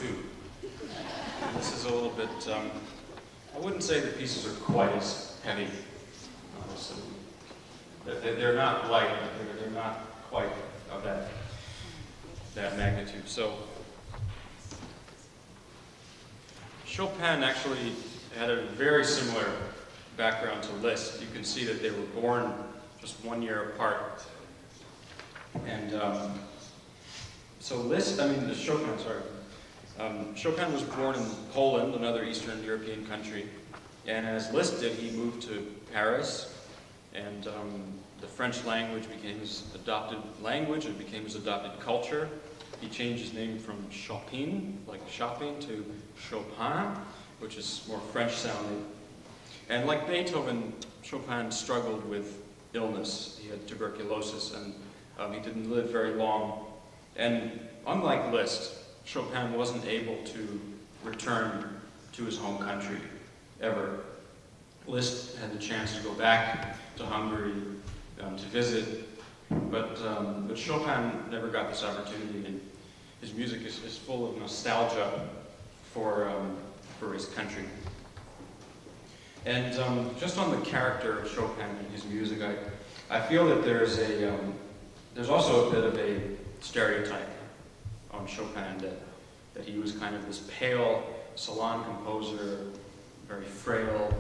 2. And this is a little bit, I wouldn't say the pieces are quite as heavy, honestly. They're not light, but they're not quite of that magnitude. So Chopin actually had a very similar background to Liszt. You can see that they were born just 1 year apart. And Chopin was born in Poland, another Eastern European country. And as Liszt did, he moved to Paris, and the French language became his adopted language, it became his adopted culture. He changed his name from Chopin, like shopping, to Chopin, which is more French sounding. And like Beethoven, Chopin struggled with illness. He had tuberculosis, and he didn't live very long. And unlike Liszt, Chopin wasn't able to return to his home country, ever. Liszt had the chance to go back to Hungary to visit, but Chopin never got this opportunity, and his music is full of nostalgia for his country. And just on the character of Chopin and his music, I feel that there's also a bit of a stereotype on Chopin that he was kind of this pale salon composer, very frail,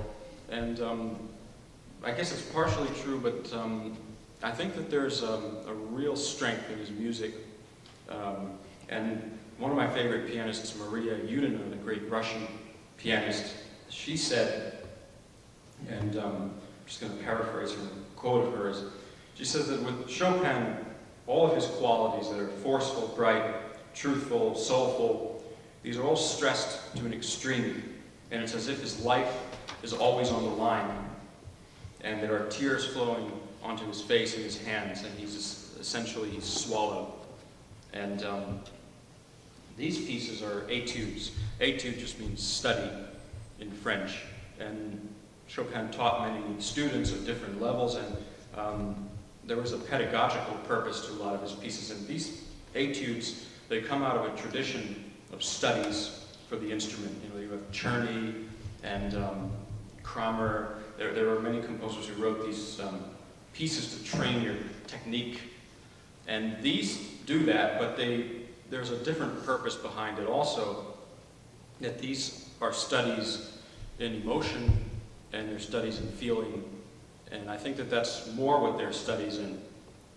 and I guess it's partially true, but I think that there's a real strength in his music. And one of my favorite pianists, Maria Yudina, the great Russian pianist, she said, and I'm just going to paraphrase her quote of hers, she says that with Chopin, all of his qualities that are forceful, bright, truthful, soulful, these are all stressed to an extreme, and it's as if his life is always on the line, and there are tears flowing onto his face and his hands, and he's swallowed. And these pieces are etudes. Etude just means study in French, and Chopin taught many students of different levels, and there was a pedagogical purpose to a lot of his pieces. And these etudes, they come out of a tradition of studies for the instrument. You know, you have Czerny and Kramer. There were many composers who wrote these pieces to train your technique. And these do that, but there's a different purpose behind it also, that these are studies in emotion and they're studies in feeling. And I think that that's more what they're studies in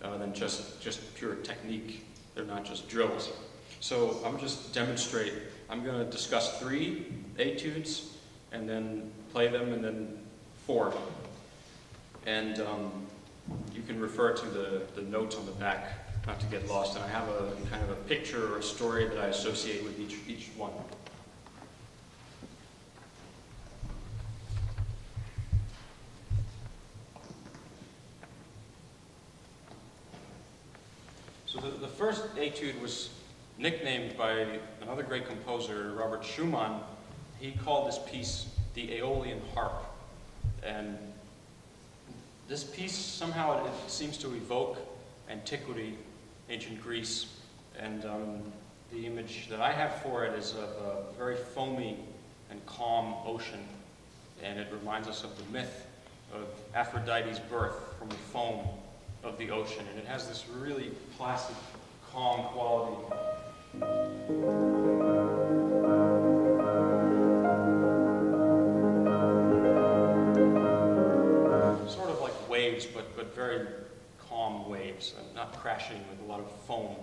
than just pure technique. They're not just drills. So I'm going to discuss 3 etudes and then play them, and then 4. And you can refer to the notes on the back not to get lost. And I have a kind of a picture or a story that I associate with each one. So the first etude was nicknamed by another great composer, Robert Schumann. He called this piece the Aeolian Harp. And this piece, somehow it seems to evoke antiquity, ancient Greece, and the image that I have for it is of a very foamy and calm ocean, and it reminds us of the myth of Aphrodite's birth from the foam of the ocean, and it has this really placid, calm quality. Sort of like waves, but very calm waves, and not crashing with a lot of foam.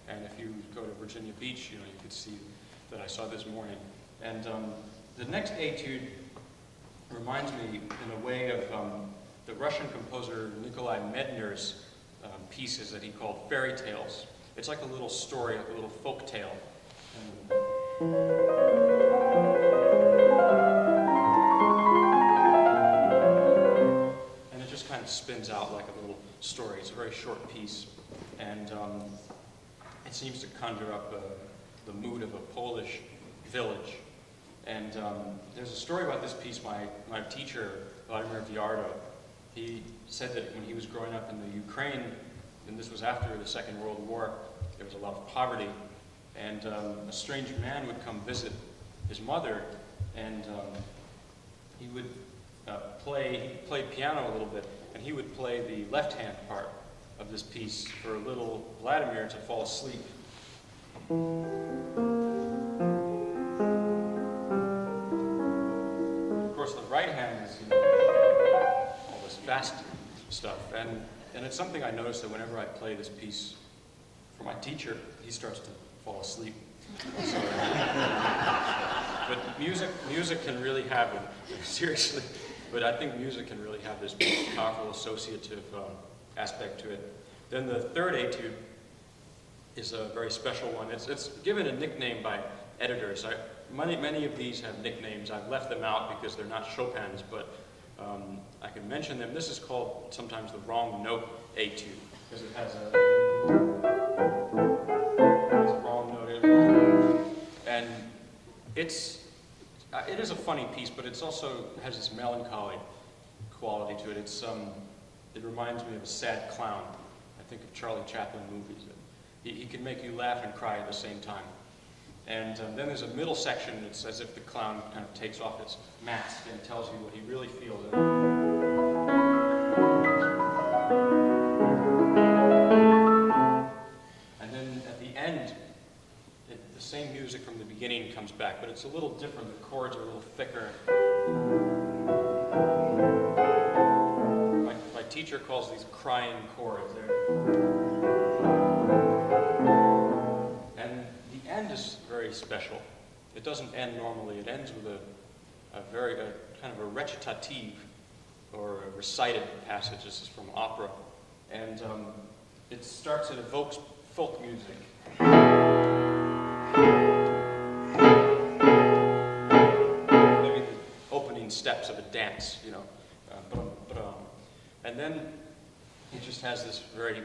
And if you go to Virginia Beach, you could see that I saw this morning. And the next etude reminds me in a way of the Russian composer Nikolai Medner's pieces that he called fairy tales. It's like a little story, like a little folk tale. And it just kind of spins out like a little story. It's a very short piece, and it seems to conjure up the mood of a Polish village. And there's a story about this piece. My teacher, Vladimir Viardo, he said that when he was growing up in the Ukraine, and this was after the Second World War, there was a lot of poverty, and a strange man would come visit his mother, and he would play piano a little bit, and he would play the left-hand part of this piece for little Vladimir to fall asleep. Of course, the right hand is, all this fast stuff, and it's something I noticed that whenever I play this piece for my teacher, he starts to fall asleep. So, but music can really have, seriously, but I think music can really have this powerful associative aspect to it. Then the third etude is a very special one. It's given a nickname by editors. Many of these have nicknames. I've left them out because they're not Chopin's, but I can mention them. This is called sometimes the wrong note etude, because it has a wrong note, and it is a funny piece, but it's also has this melancholy quality to it. It reminds me of a sad clown. I think of Charlie Chaplin movies. He can make you laugh and cry at the same time. And then there's a middle section. It's as if the clown kind of takes off its mask and tells you what he really feels. And then at the end, the same music from the beginning comes back, but it's a little different. The chords are a little thicker. My teacher calls these crying chords. And the end is very special. It doesn't end normally. It ends with a kind of a recitative or a recited passage. This is from opera. And it evokes folk music. Maybe the opening steps of a dance, you know. And then it just has this very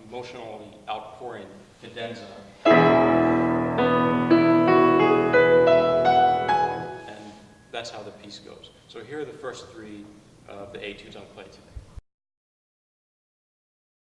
emotionally outpouring cadenza. And that's how the piece goes. So here are the first three of the etudes I'll play today.